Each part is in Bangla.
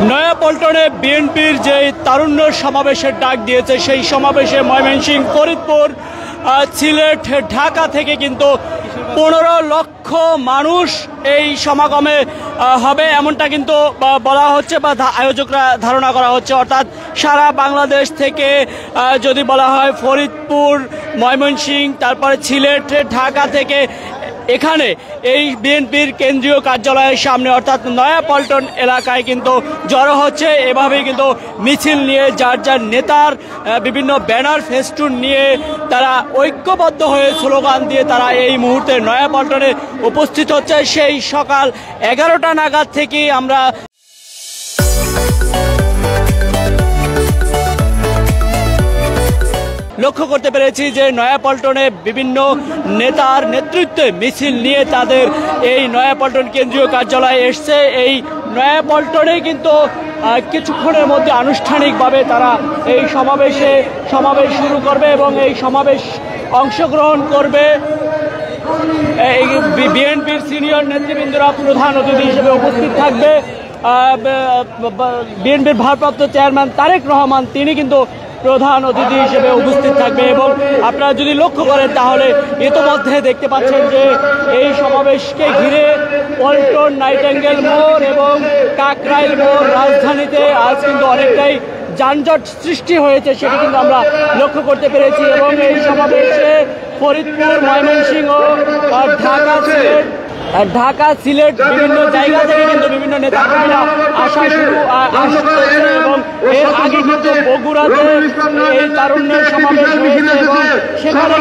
নয়াপল্টনে বিএনপির যে তারুণ্য সমাবেশের ডাক দিয়েছে সেই সমাবেশে ময়মনসিংহ, ফরিদপুর, সিলেট, ঢাকা থেকে কিন্তু 15 লক্ষ মানুষ এই সমাগমে হবে এমনটা কিন্তু বলা হচ্ছে বা আয়োজকরা ধারণা করা হচ্ছে। অর্থাৎ সারা বাংলাদেশ থেকে যদি বলা হয় ফরিদপুর, ময়মনসিংহ, তারপরে সিলেট, ঢাকা থেকে এখানে এই বিএনপির কেন্দ্রীয় কার্যালয়ের সামনে অর্থাৎ নয়াপল্টন এলাকায় কিন্তু জড়ো হচ্ছে। এভাবেই কিন্তু মিছিল নিয়ে যার যার নেতার বিভিন্ন ব্যানার ফেস্টুন নিয়ে তারা ঐক্যবদ্ধ হয়ে স্লোগান দিয়ে তারা এই মুহূর্তে নয়াপল্টনে উপস্থিত হচ্ছে। সেই সকাল 11টা নাগাদ থেকে আমরা লক্ষ্য করতে পেরেছি যে নয়াপল্টনে বিভিন্ন নেতার নেতৃত্বে মিছিল নিয়ে তাদের এই নয়াপল্টন কেন্দ্রীয় কার্যালয়ে এসছে। এই নয়াপল্টনে কিন্তু কিছুক্ষণের মধ্যে আনুষ্ঠানিকভাবে তারা এই সমাবেশ শুরু করবে এবং এই সমাবেশ অংশগ্রহণ করবে এই বিএনপির সিনিয়র নেতৃবৃন্দরা প্রধান অতিথি হিসেবে উপস্থিত থাকবে। বিএনপির ভারপ্রাপ্ত চেয়ারম্যান তারেক রহমান তিনি কিন্তু প্রধান অতিথি হিসেবে উপস্থিত থাকবে এবং আপনারা যদি লক্ষ্য করেন তাহলে ইতোমধ্যে দেখতে পাচ্ছেন যে এই সমাবেশকে ঘিরে পল্টন, নাইটেঙ্গেল মোড় এবং কাকরাইল মোড় রাজধানীতে আজ কিন্তু অনেকটাই যানজট সৃষ্টি হয়েছে সেটি কিন্তু আমরা লক্ষ্য করতে পেরেছি এবং এই সমাবেশে ফরিদপুর, ময়মনসিংহ, ঢাকা, সিলেট বিভিন্ন জায়গা থেকে কিন্তু বিভিন্ন নেতাকর্মীরা আসা করেছে এবং এর আগে কিন্তু বগুড়াতে এই তারুণ্যের সমাবেশ হয়েছে এবং সেখানে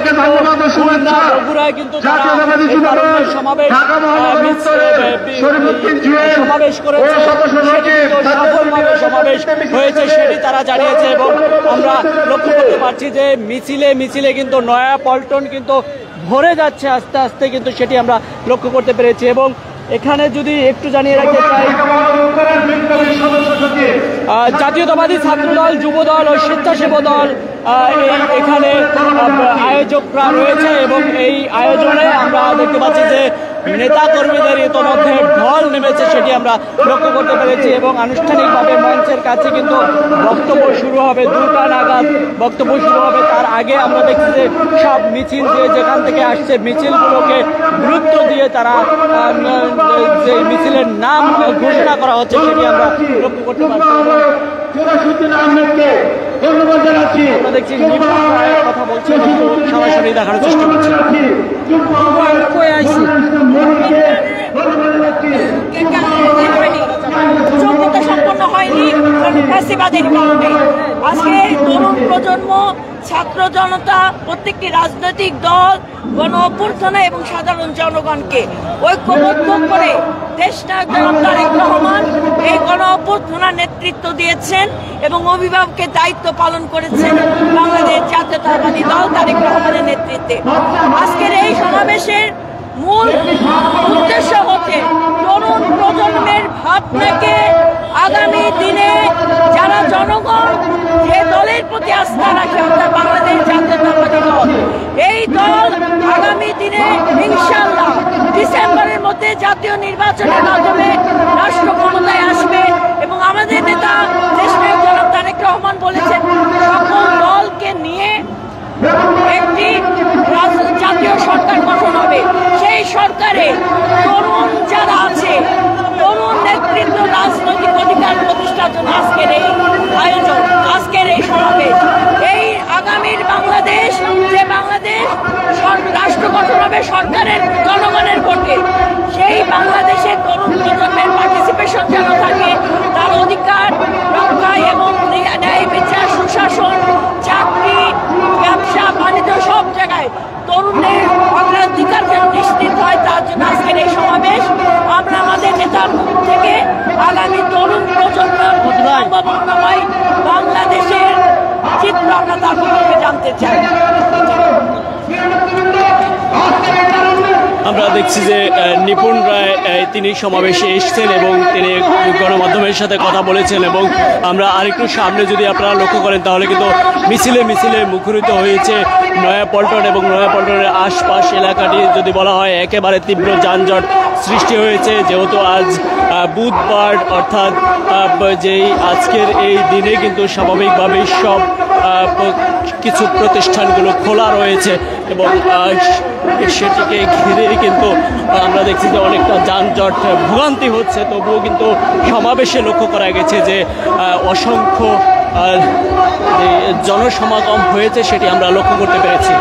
বগুড়ায় কিন্তু তারুণ্যের সমাবেশ করেছে, সফলভাবে সমাবেশ হয়েছে সেটি তারা জানিয়েছে এবং আমরা লক্ষ্য করতে পারছি যে মিছিলে কিন্তু নয়াপল্টন কিন্তু ভরে যাচ্ছে আস্তে আস্তে, কিন্তু সেটি আমরা লক্ষ্য করতে পেরেছি। এবং এখানে যদি একটু জানিয়ে রাখতে চাই, জাতীয়তাবাদী ছাত্রদল, যুবদল ও স্বেচ্ছাসেবক দল এখানে আয়োজকরা রয়েছে এবং এই আয়োজনে আমরা দেখতে পাচ্ছি যে নেতা কর্মীদের ইতোমধ্যে ঢল নেমেছে সেটি আমরা লক্ষ্য করতে পেরেছি এবং আনুষ্ঠানিকভাবে মঞ্চের কাছে কিন্তু বক্তব্য শুরু হবে 2টা নাগাদ বক্তব্য শুরু হবে। তার আগে আমরা দেখছি যে সব মিছিল দিয়ে যেখান থেকে আসছে মিছিলগুলোকে গুরুত্ব দিয়ে তারা যে মিছিলের নাম ঘোষণা করা হচ্ছে সেটি আমরা লক্ষ্য করতে পারছি। ধন্যবাদ জানাচ্ছি। আমরা দেখছি কথা বলছি, সরাসরি দেখার চেষ্টা করছি। যোগ্যতা সম্পন্ন হয়নি ফ্যাসিবাদের কারণে। আজকে তরুণ প্রজন্ম, ছাত্র জনতা, প্রত্যেকটি রাজনৈতিক দল গণ অভ্যুত্থানে এবং সাধারণ জনগণকে ঐক্যবদ্ধ করে দেশনায়ক জনাব তারেক রহমান এই গণ অভ্যুত্থানের নেতৃত্ব দিয়েছেন এবং অভিভাবকের দায়িত্ব পালন করেছেন বাংলাদেশ জাতীয়তাবাদী দল তারেক রহমানের নেতৃত্বে। আজকের এই সমাবেশের মূল উদ্দেশ্য হচ্ছে তরুণ প্রজন্মের ভাবনাকে আগামী দিনে যারা জনগণ যে দলের প্রতি আস্থা রাখে অর্থাৎ বাংলাদেশ জাতীয়তাবাদী দল, এই দল আগামী দিনে ইনশাআল্লাহ ডিসেম্বরের মধ্যে জাতীয় নির্বাচনের মাধ্যমে রাষ্ট্র ক্ষমতায় আসবে এবং আমাদের নেতা দেশনায়ক জনাব তারেক রহমান বলেছেন সকল দলকে নিয়ে একটি জাতীয় সরকার গঠন হবে। সেই সরকারে তরুণ যারা আছে, তরুণ নেতৃত্ব রাজনৈতিক অধিকার প্রতিষ্ঠার জন্য আজকের এই আয়োজন, আজকের এই সমাবেশ। এই আগামীর বাংলাদেশ, যে বাংলাদেশ রাষ্ট্র গঠন হবে সরকারের জনগণের ভোটে, সেই বাংলাদেশের তরুণ প্রজন্মের পার্টিসিপেশন যেন থাকে, তার অধিকার রক্ষায় এবং ন্যায় বিচার, সুশাসন, চাকরি, ব্যবসা বাণিজ্য সব জায়গায় তরুণের অগ্রাধিকার যেন নিশ্চিত হয়, তার জন্য আজকের এই সমাবেশ। আমরা আমাদের নেতার মুখ থেকে আগামী তরুণ প্রজন্মের সম্ভাবনাময় বাংলাদেশের চিত্র আমরা তার মুখ থেকে জানতে চাই। আমরা দেখছি যে নিপুণ রায় তিনি সমাবেশে এসেছেন এবং তিনি গণমাধ্যমের সাথে কথা বলেছেন এবং আমরা আরেকটু সামনে যদি আপনারা লক্ষ্য করেন তাহলে কিন্তু মিছিলে মিছিলে মুখরিত হয়েছে নয়াপল্টন এবং নয়াপল্টনের আশপাশ এলাকাটি যদি বলা হয় একেবারে তীব্র যানজট সৃষ্টি হয়েছে, যেহেতু আজ বুধবার অর্থাৎ যেই আজকের এই দিনে কিন্তু স্বাভাবিকভাবেই সব কিছু প্রতিষ্ঠানগুলো খোলা রয়েছে এবং সেটিকে ঘিরে কিন্তু আমরা দেখছি যে অনেকটা যানজট ভোগান্তি হচ্ছে। তবুও কিন্তু সমাবেশে লক্ষ্য করা গেছে যে অসংখ্য যে জনসমাগম হয়েছে সেটি আমরা লক্ষ্য করতে পেরেছি।